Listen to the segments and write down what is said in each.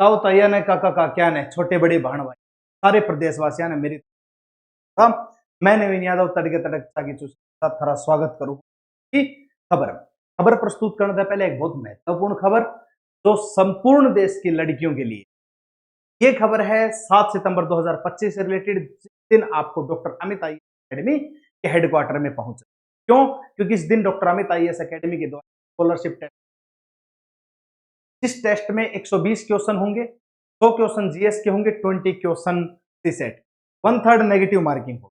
ताऊ तैया ने काका का क्या ने छोटे बड़े बहन भाई सारे प्रदेशवासियों ने मेरी मैं नवीन यादव तड़के तड़कता की थारा स्वागत करूं कि खबर खबर प्रस्तुत करने से पहले एक बहुत महत्वपूर्ण खबर जो संपूर्ण देश की लड़कियों के लिए ये खबर है 7 सितंबर 2025 से रिलेटेड। जिस दिन आपको डॉक्टर अमित आईएएस अकेडमी के हेडक्वार्टर में पहुंचे। क्यों? क्योंकि इस दिन डॉक्टर अमित आईएएस अकेडमी के द्वारा स्कॉलरशिप टेस्ट, इस टेस्ट में 120 क्वेश्चन होंगे, 100 क्वेश्चन जीएस के होंगे, 20 क्वेश्चन सीसेट, 1/3 नेगेटिव मार्किंग होगी।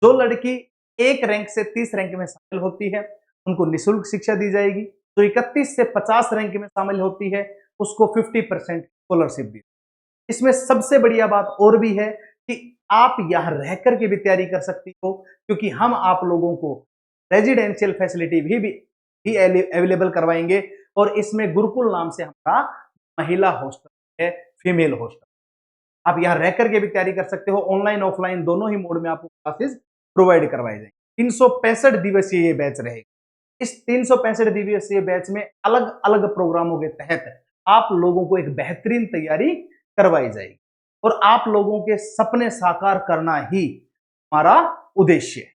जो लड़की 1 रैंक से 30 रैंक में शामिल होती है उनको निःशुल्क शिक्षा दी जाएगी। जो 31 से 50 रैंक में शामिल होती है उसको 50% स्कॉलरशिप दी। इसमें सबसे बढ़िया बात और भी है कि आप यहां रहकर के भी तैयारी कर सकती हो, क्योंकि हम आप लोगों को रेजिडेंशियल फैसिलिटी भी अवेलेबल करवाएंगे। और इसमें गुरुकुल नाम से हमारा महिला हॉस्टल है, फीमेल हॉस्टल। आप यहां रहकर के भी तैयारी कर सकते हो। ऑनलाइन ऑफलाइन दोनों ही मोड में आपको क्लासेस प्रोवाइड करवाए जाएंगे। 365 दिवसीय ये बैच रहेगा। इस 365 दिवसीय बैच में अलग अलग प्रोग्रामों के तहत आप लोगों को एक बेहतरीन तैयारी करवाई जाएगी और आप लोगों के सपने साकार करना ही हमारा उद्देश्य है।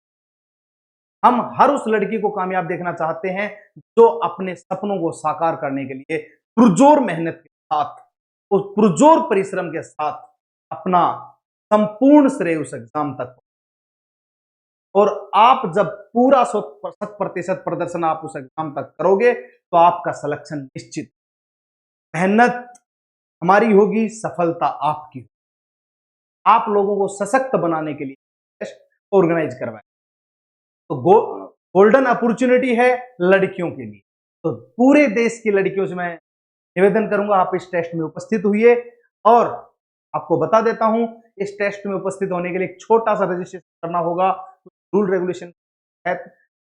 हम हर उस लड़की को कामयाब देखना चाहते हैं जो अपने सपनों को साकार करने के लिए पुरजोर मेहनत के साथ और पुरजोर परिश्रम के साथ अपना संपूर्ण श्रेय उस एग्जाम तक, और आप जब पूरा 100% प्रदर्शन आप उस एग्जाम तक करोगे तो आपका सिलेक्शन निश्चित। मेहनत हमारी होगी, सफलता आपकी होगी। आप लोगों को सशक्त बनाने के लिए टेस्ट ऑर्गेनाइज करवाएं। तो गोल्डन अपॉर्चुनिटी है लड़कियों के लिए। तो पूरे देश की लड़कियों से मैं निवेदन करूंगा आप इस टेस्ट में उपस्थित हुई। और आपको बता देता हूं इस टेस्ट में उपस्थित होने के लिए एक छोटा सा रजिस्ट्रेशन करना होगा। रूल रेगुलेशन है,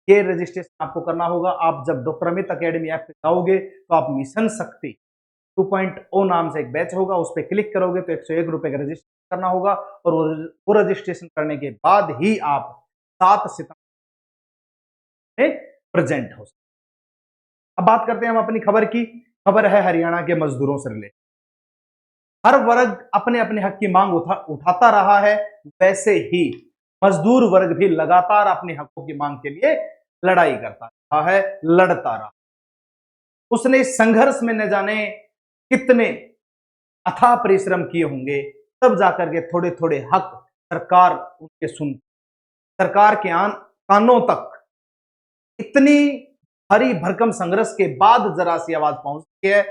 ये रजिस्ट्रेशन आपको करना होगा। आप जब डॉक्टर अमित अकेडमी ऐप पे जाओगे तो आप मिशन शक्ति 2.0 नाम से एक बैच होगा, उस पर क्लिक करोगे तो 101 रुपए का रजिस्ट्रेशन करना होगा। और वो रजिस्ट्रेशन करने के बाद ही आप 7 सितंबर में प्रेजेंट हो सकते। अब बात करते हैं हम अपनी खबर की। खबर है हरियाणा के मजदूरों से रिलेटेड। हर वर्ग अपने अपने हक की मांग उठाता रहा है, वैसे ही मजदूर वर्ग भी लगातार अपने हकों की मांग के लिए लड़ाई करता रहा है, लड़ता रहा। उसने इस संघर्ष में न जाने कितने अथाह परिश्रम किए होंगे, तब जाकर के थोड़े थोड़े हक सरकार उनके सरकार के कानों तक इतनी हरी भरकम संघर्ष के बाद जरा सी आवाज पहुंचती है।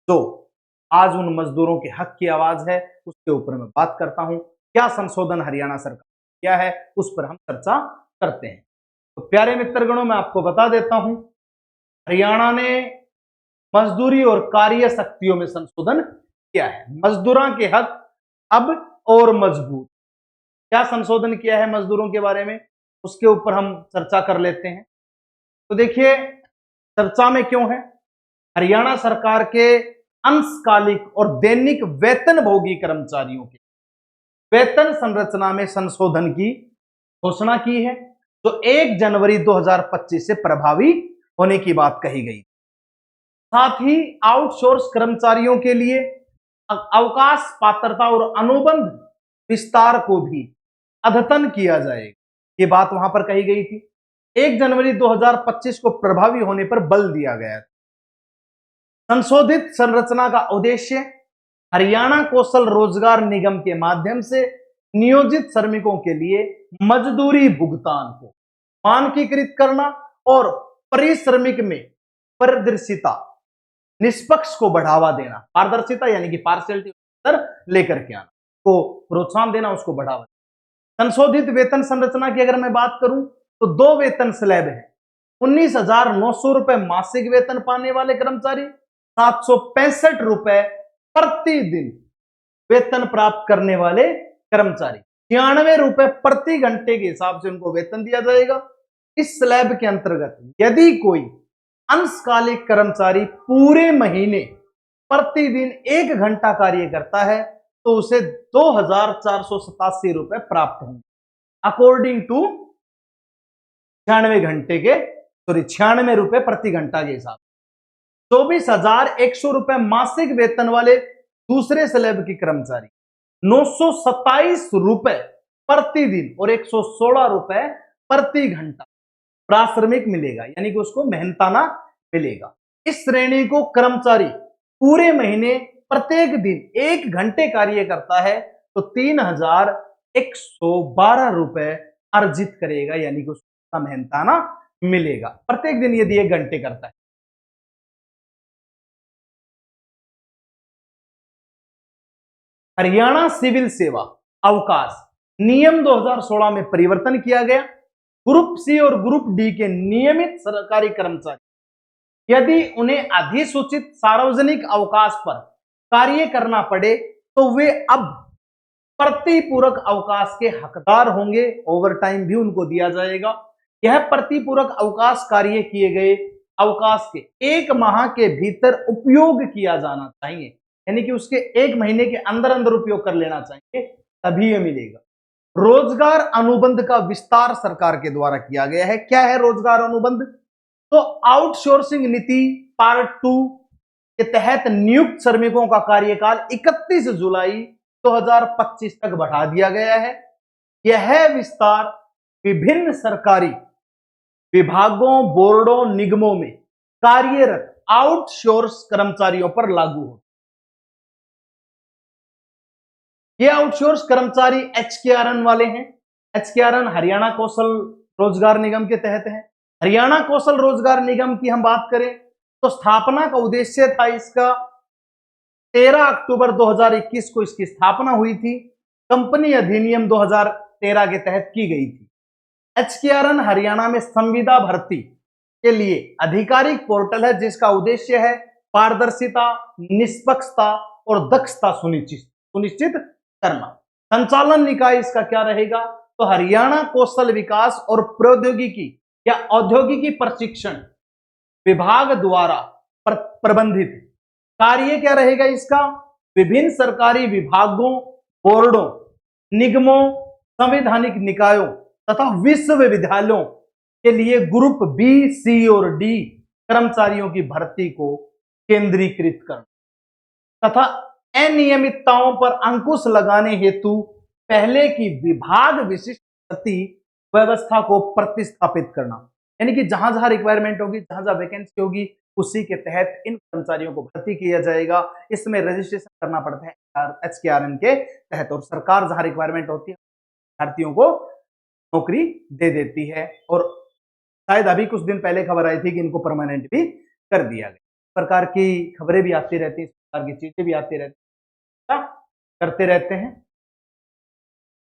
तो आज उन मजदूरों के हक की आवाज है, उसके ऊपर मैं बात करता हूं। क्या संशोधन हरियाणा सरकार क्या है उस पर हम चर्चा करते हैं। तो प्यारे मित्रगणों, मैं आपको बता देता हूं हरियाणा ने मजदूरी और कार्य शक्तियों में संशोधन किया है। मजदूरों के हक अब और मजबूत। क्या संशोधन किया है मजदूरों के बारे में, उसके ऊपर हम चर्चा कर लेते हैं। तो देखिए चर्चा में क्यों है, हरियाणा सरकार के अंशकालिक और दैनिक वेतन भोगी कर्मचारियों के वेतन संरचना में संशोधन की घोषणा की है, जो 1 जनवरी 2025 से प्रभावी होने की बात कही गई। साथ ही आउटसोर्स कर्मचारियों के लिए अवकाश पात्रता और अनुबंध विस्तार को भी अद्यतन किया जाएगा, ये बात वहां पर कही गई थी। 1 जनवरी 2025 को प्रभावी होने पर बल दिया गया। संशोधित संरचना का उद्देश्य हरियाणा कौशल रोजगार निगम के माध्यम से नियोजित श्रमिकों के लिए मजदूरी भुगतान को मानकीकृत करना और परिश्रमिक में पारदर्शिता निष्पक्ष को बढ़ावा देना। पारदर्शिता यानी कि पार्शियलिटी लेकर के आना को प्रोत्साहन देना, उसको बढ़ावा देना। संशोधित वेतन संरचना की अगर मैं बात करूं तो 2 वेतन स्लैब है। 19,900 रुपए मासिक वेतन पाने वाले कर्मचारी, 765 रुपए प्रतिदिन वेतन प्राप्त करने वाले कर्मचारी, 96 रुपए प्रति घंटे के हिसाब से उनको वेतन दिया जाएगा। इस स्लैब के अंतर्गत यदि कोई अंशकालिक कर्मचारी पूरे महीने प्रतिदिन 1 घंटा कार्य करता है तो उसे 2,487 रुपए प्राप्त होंगे अकॉर्डिंग टू 96 रुपए प्रति घंटा के हिसाब। 24,100 रुपए मासिक वेतन वाले दूसरे स्लैब के कर्मचारी 927 रुपए प्रतिदिन और 116 रुपए प्रति घंटा प्राश्रमिक मिलेगा, यानी कि उसको मेहनताना मिलेगा। इस श्रेणी को कर्मचारी पूरे महीने प्रत्येक दिन 1 घंटे कार्य करता है तो 3112 रुपए अर्जित करेगा, यानी कि उसका मेहनताना मिलेगा प्रत्येक दिन यदि 1 घंटे करता है। हरियाणा सिविल सेवा अवकाश नियम 2016 में परिवर्तन किया गया। ग्रुप सी और ग्रुप डी के नियमित सरकारी कर्मचारी यदि उन्हें अधिसूचित सार्वजनिक अवकाश पर कार्य करना पड़े तो वे अब प्रतिपूरक अवकाश के हकदार होंगे। ओवरटाइम भी उनको दिया जाएगा। यह प्रतिपूरक अवकाश कार्य किए गए अवकाश के 1 माह के भीतर उपयोग किया जाना चाहिए, यानी कि उसके 1 महीने के अंदर अंदर उपयोग कर लेना चाहिए, तभी यह मिलेगा। रोजगार अनुबंध का विस्तार सरकार के द्वारा किया गया है। क्या है रोजगार अनुबंध? तो आउटसोर्सिंग नीति पार्ट 2 के तहत नियुक्त श्रमिकों का कार्यकाल 31 जुलाई 2025 तक बढ़ा दिया गया है। यह विस्तार विभिन्न सरकारी विभागों, बोर्डों, निगमों में कार्यरत आउटसोर्स कर्मचारियों पर लागू हो। ये आउटसोर्स कर्मचारी HKRN वाले हैं। HKRN हरियाणा कौशल रोजगार निगम के तहत है। हरियाणा कौशल रोजगार निगम की हम बात करें तो स्थापना का उद्देश्य था इसका 13 अक्टूबर 2021 को इसकी स्थापना हुई थी। कंपनी अधिनियम 2013 के तहत की गई थी। HKRN हरियाणा में संविदा भर्ती के लिए आधिकारिक पोर्टल है जिसका उद्देश्य है पारदर्शिता, निष्पक्षता और दक्षता सुनिश्चित करना। संचालन निकाय इसका क्या रहेगा? तो हरियाणा कौशल विकास और प्रौद्योगिकी या औद्योगिकी प्रशिक्षण विभाग द्वारा प्रबंधित कार्य क्या रहेगा इसका? विभिन्न सरकारी विभागों, बोर्डों, निगमों, संवैधानिक निकायों तथा विश्वविद्यालयों के लिए ग्रुप बी, सी और डी कर्मचारियों की भर्ती को केंद्रीकृत करना तथा अनियमितताओं पर अंकुश लगाने हेतु पहले की विभाग विशिष्ट भर्ती व्यवस्था को प्रतिस्थापित करना, यानी कि जहां जहां रिक्वायरमेंट होगी, जहां जहां वैकेंसी होगी, उसी के तहत इन कर्मचारियों को भर्ती किया जाएगा। इसमें रजिस्ट्रेशन करना पड़ता है HKRN के तहत और सरकार जहां रिक्वायरमेंट होती है भर्तियों को नौकरी दे देती है। और शायद अभी कुछ दिन पहले खबर आई थी कि इनको परमानेंट भी कर दिया गया। प्रकार की खबरें भी आती रहती हैं, इस प्रकार की चीजें भी आती रहती हैं, करते रहते हैं।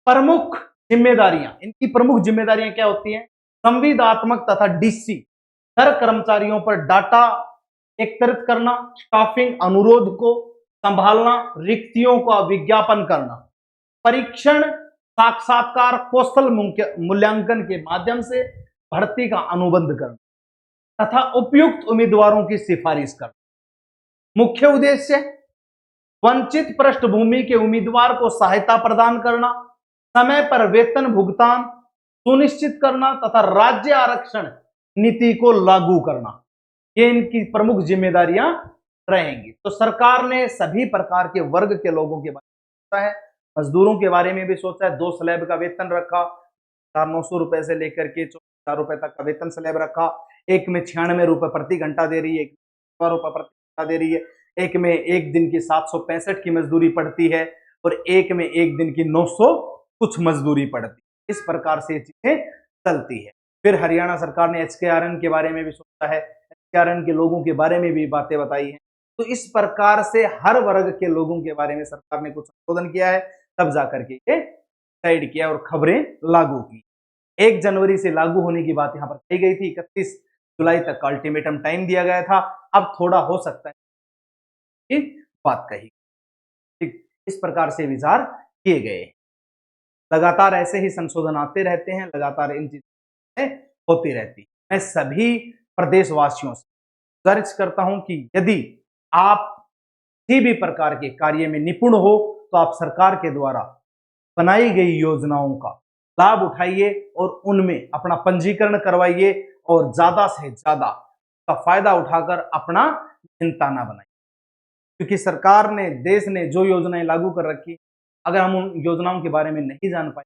प्रमुख जिम्मेदारियां, इनकी प्रमुख जिम्मेदारियां क्या होती हैं? संविदात्मक तथा DC हर कर्मचारियों पर डाटा एकत्रित करना, स्टाफिंग अनुरोध को संभालना, रिक्तियों का विज्ञापन करना, परीक्षण, साक्षात्कार, कौशल मूल्यांकन के माध्यम से भर्ती का अनुबंध करना तथा उपयुक्त उम्मीदवारों की सिफारिश करना। मुख्य उद्देश्य वंचित पृष्ठभूमि के उम्मीदवार को सहायता प्रदान करना, समय पर वेतन भुगतान सुनिश्चित करना तथा राज्य आरक्षण नीति को लागू करना, ये इनकी प्रमुख जिम्मेदारियां रहेंगी। तो सरकार ने सभी प्रकार के वर्ग के लोगों के बारे में सोचा है। मजदूरों के बारे में भी सोचा है। 2 स्लैब का वेतन रखा, 900 रुपए से लेकर के 4 रुपए तक का वेतन स्लैब रखा। एक में 96 रुपए प्रति घंटा दे रही है, एक में रुपए प्रति घंटा दे रही है, एक में एक दिन की 765 की मजदूरी पड़ती है और एक में एक दिन की 900 कुछ मजदूरी पड़ती है। इस प्रकार से चीजें चलती है। फिर हरियाणा सरकार ने HKRN के बारे में भी सोचा है, HKRN के लोगों के बारे में भी बातें बताई हैं। तो इस प्रकार से हर वर्ग के लोगों के बारे में सरकार ने कुछ संशोधन किया है, तब जाकर के ये डिसाइड किया और खबरें लागू की। 1 जनवरी से लागू होने की बात यहां पर कही गई थी। 31 जुलाई तक का अल्टीमेटम टाइम दिया गया था। अब थोड़ा हो सकता है बात कही। ठीक, इस प्रकार से विचार किए गए। लगातार ऐसे ही संशोधन आते रहते हैं, लगातार इन चीजों होती रहती। मैं सभी प्रदेशवासियों से गुजारिश करता हूं कि यदि आप किसी भी प्रकार के कार्य में निपुण हो तो आप सरकार के द्वारा बनाई गई योजनाओं का लाभ उठाइए और उनमें अपना पंजीकरण करवाइए और ज्यादा से ज्यादा का फायदा उठाकर अपना चिंता ना बनाइए। क्योंकि सरकार ने, देश ने जो योजनाएं लागू कर रखी, अगर हम उन योजनाओं के बारे में नहीं जान पाए,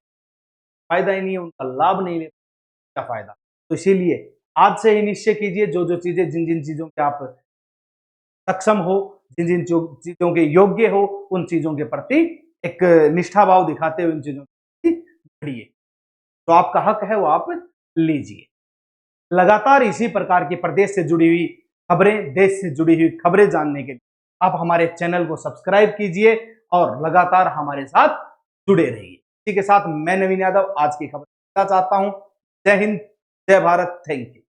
फायदा ही नहीं है, उनका लाभ नहीं ले, क्या फायदा। तो इसीलिए आज से ही निश्चय कीजिए, जो जो चीजें, जिन जिन चीजों के आप सक्षम हो, जिन जिन चीजों के योग्य हो, उन चीजों के प्रति एक निष्ठा भाव दिखाते हुए उन चीजों के प्रति बढ़िए। तो आपका हक है वो आप लीजिए। लगातार इसी प्रकार की प्रदेश से जुड़ी हुई खबरें, देश से जुड़ी हुई खबरें जानने के लिए आप हमारे चैनल को सब्सक्राइब कीजिए और लगातार हमारे साथ जुड़े रहिए। इसी के साथ मैं नवीन यादव आज की खबर चाहता हूं। जय हिंद, जय भारत, थैंक यू।